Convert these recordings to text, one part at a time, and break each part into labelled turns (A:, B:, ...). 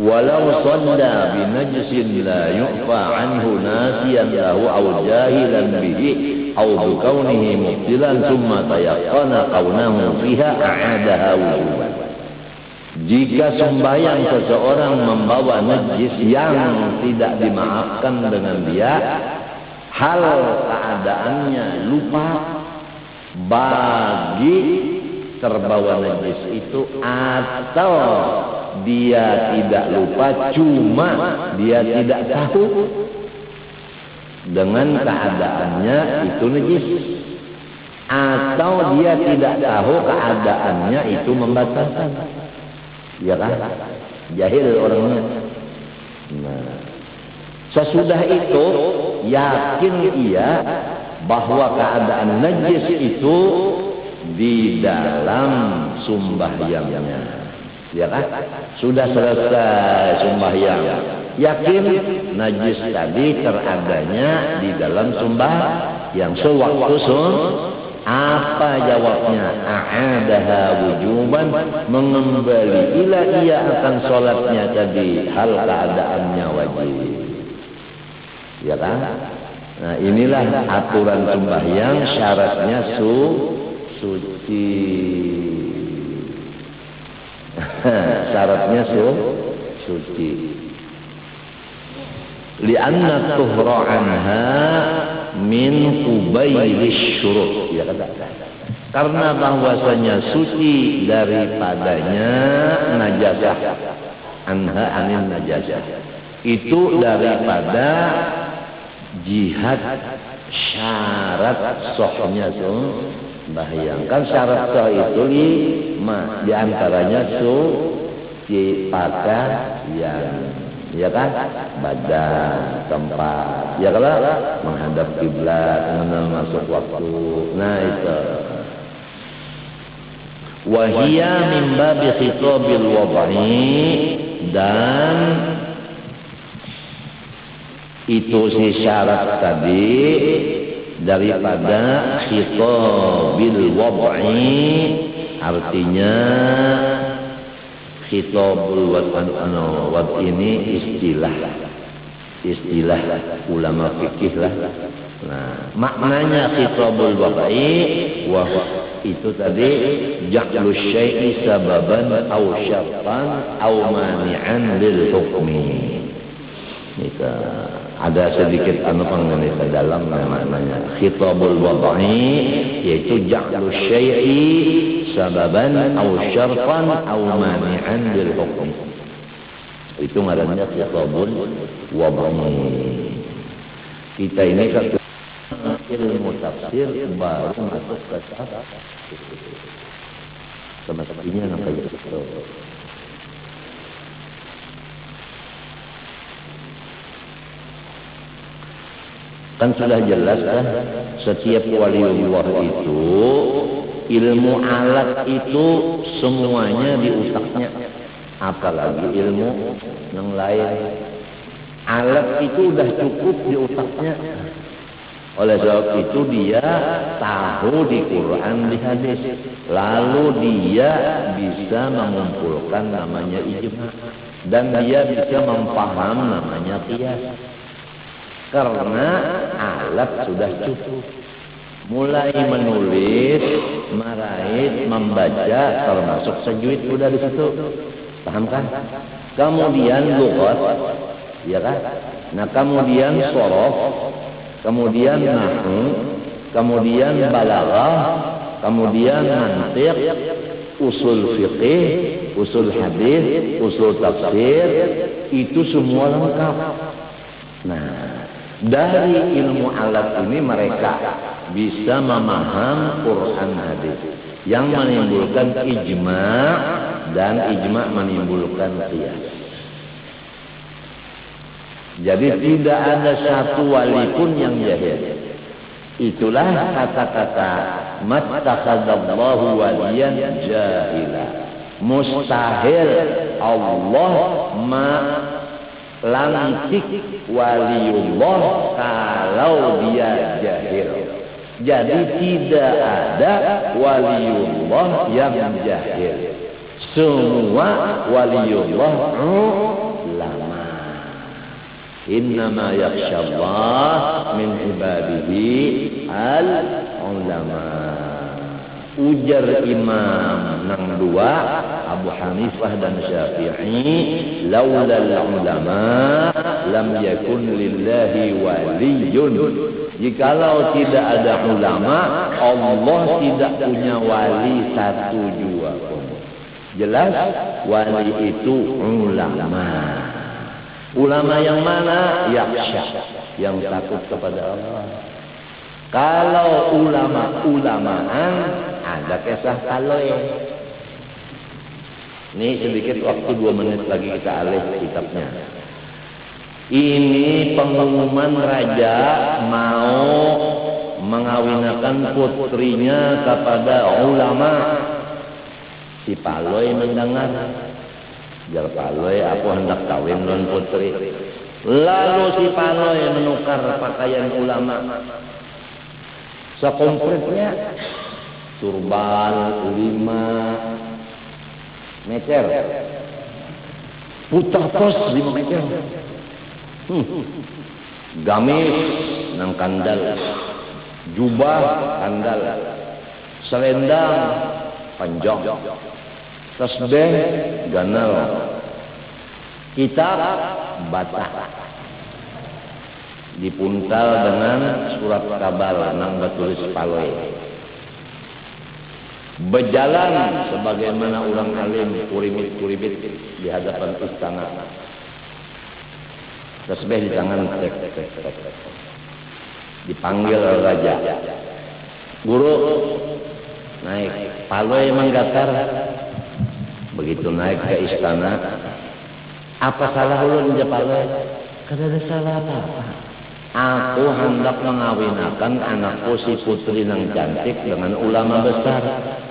A: Walau shalla binajsin la yu'fa anhu nasiyan lahu aw jahilan bihi aw bikaunihi mubtilan thumma tayaqqana kaunahu fiha a'adaha wujuban. Jika sembahyang seseorang membawa najis yang tidak dimaafkan dengan dia, hal keadaannya lupa bagi terbawa najis itu, atau dia tidak lupa cuma dia tidak tahu dengan keadaannya itu najis, atau dia tidak tahu keadaannya itu membatalkan, ya kan? Jahil orangnya. Nah, sesudah itu yakin ia bahwa keadaan najis itu di dalam sembahyangnya. Ya kan? Sudah selesai sembahyang, yakin najis tadi teradanya di dalam sembahyang sewaktu apa jawabnya? A'adaha wujuban, mengembalikan ia akan sholatnya tadi hal keadaannya wajib. Ya kan? Nah, inilah aturan sembahyang, syaratnya suci. Syaratnya suci. Lianna tuhra anha min qubailish syurut. Ya kata. Karena bahwasanya suci daripadanya najasah. Anha anin najasah. Itu daripada jihad syarat sahnya sembahyang. Kan syarat sah itu 5, diantaranya suci pakaian, ya kan? Badan, tempat, ya kalau menghadap kiblat, mengenal masuk waktu. Nah itu. Wahia min babi khitabil wad'i, dan itu si syarat tadi daripada khitabil wad'i, artinya khitabul wad'i ini istilah ulama fikih lah. Nah, maknanya khitabul wad'i wah itu tadi ja'lu syai'i sababan aw syartan aw mani'an lil hukmi. Itu ada sedikit pengenai ke dalam namanya khitabul wad'i, yaitu ja'lu syai'i sababan aw syartan aw mani'an lil hukm. Itu ngarannya khitabul wad'i. Kita ini kan ilmu tafsir baru masuk ke semestinya kayak gitu. Kan sudah jelas kan, setiap waliullah itu ilmu alat itu semuanya di otaknya, apalagi ilmu yang lain. Alat itu udah cukup di otaknya. Oleh sebab itu dia tahu di Quran, di hadis, lalu dia bisa mengumpulkan namanya ijma, dan dia bisa memaham namanya qiyas. Karena alat sudah cukup. Mulai menulis, meraih, membaca, termasuk tajwid sudah di situ. Paham kan? Kemudian lughat, ya kan? Nah, kemudian shorof, kemudian nahwu, kemudian balaghah, kemudian mantiq, usul fiqih, usul hadis, usul tafsir, itu semua lengkap. Nah, dari ilmu alat ini mereka bisa memaham Quran hadis yang menimbulkan ijma', dan ijma' menimbulkan qiyas. Jadi tidak ada satu wali pun yang jahil. Itulah kata-kata mattakhadallahu waliyan jahila. Mustahil Allah lantik waliullah kalau dia jahil. Jadi tidak ada waliullah yang jahil. Semua waliullah ulama. Innama yakhsyallah min ibadihi al-ulama. Ujar Imam nang dua Abu Hanifah dan Syafi'i, laulal ulama lam yakun lillahi waliyun. Jikalau tidak ada ulama, Allah tidak punya wali satu jua pun. Jelas wali itu ulama. Ulama yang mana? Yakhsha, yang takut kepada Allah. Kalau ulama-ulamaan ada kisah kaloy. Ini sedikit waktu 2 menit lagi kita alih kitabnya. Ini pengumuman raja mau mengawinkan putrinya kepada ulama. Si Paloy mendengar. Jar Paloy, aku hendak kawin non putri. Lalu si Paloy menukar pakaian ulama. Sekompletnya turban 5 meter, putar pos 5 meter, gamis nang kandal, jubah kandal, selendang panjang, tasbih ganal, kitab bata, dipuntal dengan surat kabar nang bertulis Paloy. Berjalan sebagaimana orang alim kurimit-kurimit di hadapan istana. Tasbih di tangan, dipanggil raja. Guru naik, Paloy menggatar. Begitu naik ke istana, apa salah ulun je Paloy? Kada ada salah apa-apa. Aku hendak mengawinkan anakku si putri nang cantik dengan ulama besar.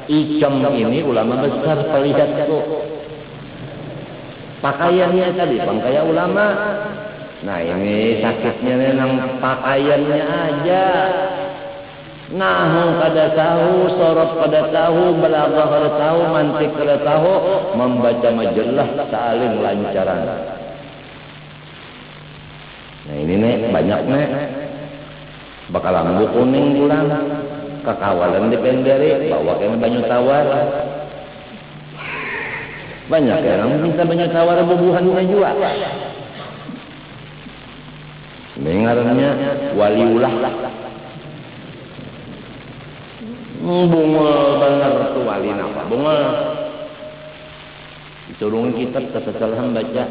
A: Icem ini ulama besar, perlihatku. Pakaiannya tadi pakaian ulama. Nah ini sakitnya nang pakaiannya aja. Nahu kada tahu, sorot kada tahu, balaghah kada tahu, mantik kada tahu, membaca majalah saling lancaran. Nah ini nek banyak nek bakal lambu kuning pulang kekawalan di penderi bawa kena banyu tawar banyak yang minta banyu tawar bubuhannya juga. Dengarnya waliullah bunga bener tuh wali napa bunga diturunkan kitab kesalahan baca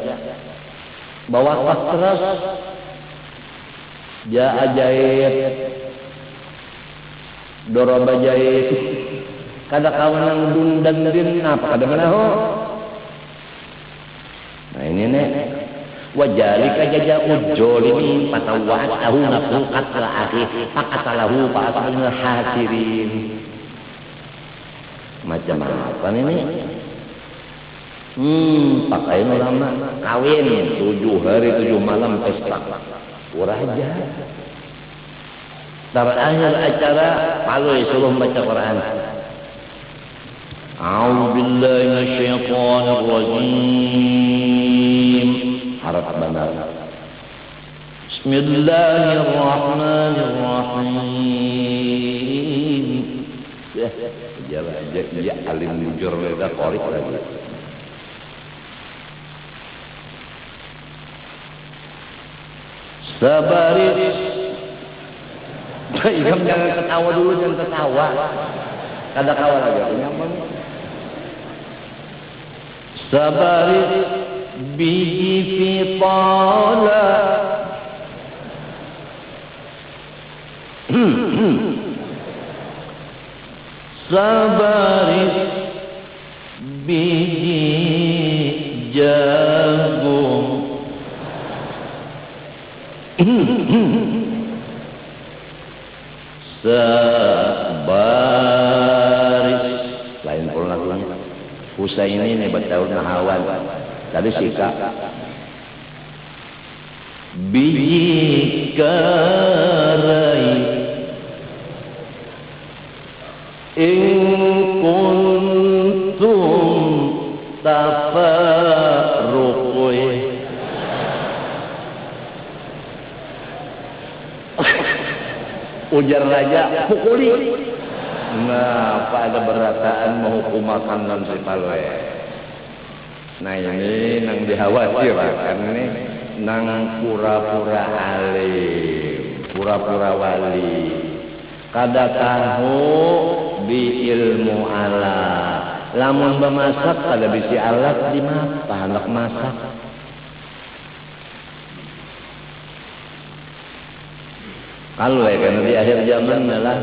A: bawa tas terus. Ja ajaib doroba jaib kada kawan dundan din apa kada menaho. Nah ini nek wajalika jaja ujol ini patawat tahu nafukat la akhi faqatalahu fa'atal hasirin. Macam apa ini? Pakaian ulama kawin 7 hari 7 malam pesta. Raja. Terakhir acara Paloy suruh baca Quran. A'udzu billahi minasyaitonir rajim. Harap benar. Bismillahirrahmanirrahim. Ya alim jujur mereka korek lagi. Sabaris. Ikam jangan ketawa dulu, jangan ketawa. Kada kawa lagi. Sabaris bihi fitala. Sabaris bihi jagung. Sabaris lain pula lagunya. Husaini ini betul nahawan tadi sika biji karai in kuntum tafarruqui Ujar raja, pukuli. Nah, apa ada berataan menghukum makanan si Palwe. Nah ini nang dikhawatirkan ini nang pura-pura alim, pura-pura wali. Kada tahu bi ilmu alat. Lamun bemasak kada bisi alat di mata anak masak. Kalau ya karena di akhir zaman adalah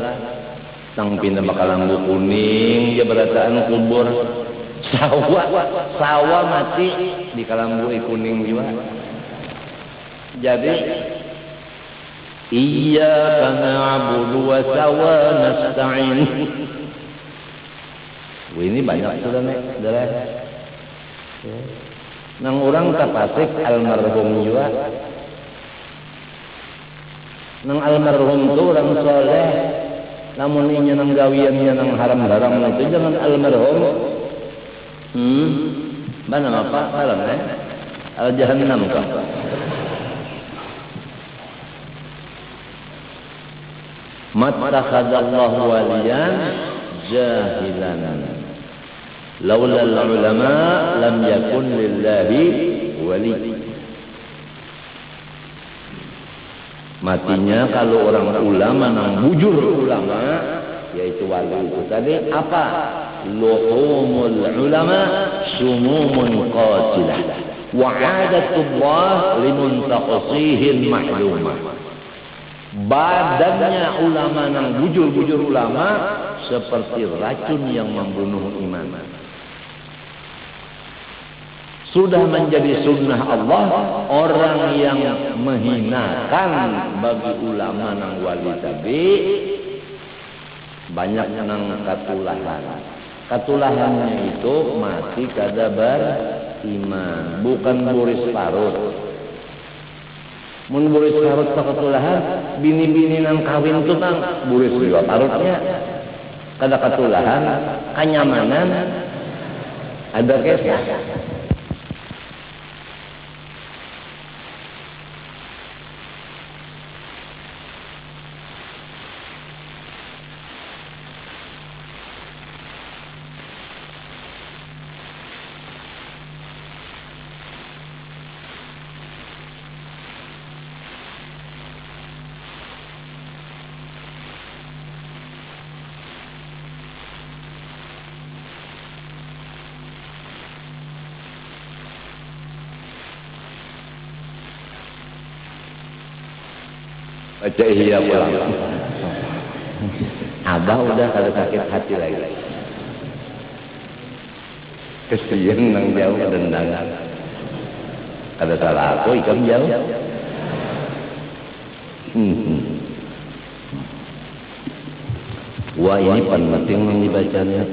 A: tang pindah bakalambu kuning dia berataan kubur sawah mati di kalambu kuning juga. Jadi iyyaka na'budu wa sawa nasta'in. Ini banyak sudah nih, sudah. Nang orang tapasik almarhum juga. Nang almarhum itu orang soleh. Namun ini nang gawiannya nang haram-haram itu jangan almarhum. Mana apa? Alam al-jahannam kah? Mattakhadallahu waliyan jahilan. Laula al-ulama lam yakun lillahi wali. Matinya kalau orang ulama nang bujur ulama yaitu wali itu tadi apa? Luhumul ulama sumumun qatilah wa 'adatullah limuntaqasihin mahlumah. Badannya ulama nang bujur-bujur ulama seperti racun yang membunuh iman. Sudah menjadi sunnah Allah orang yang menghinakan bagi ulama nang wali tabi banyak nang katulahan. Katulahannya itu mati kada beriman, bukan buris parut. Mun buris parut katulahan, bini-bini nang kawin itu nang buris juga parutnya. Kada katulahan, kenyamanan ada kesah. Baca ihya pulang. Abah udah kada sakit hati lagi. Kesian nang jauh dendang. Kada salah aku ikam jauh. Wah ini penting yang dibacanya.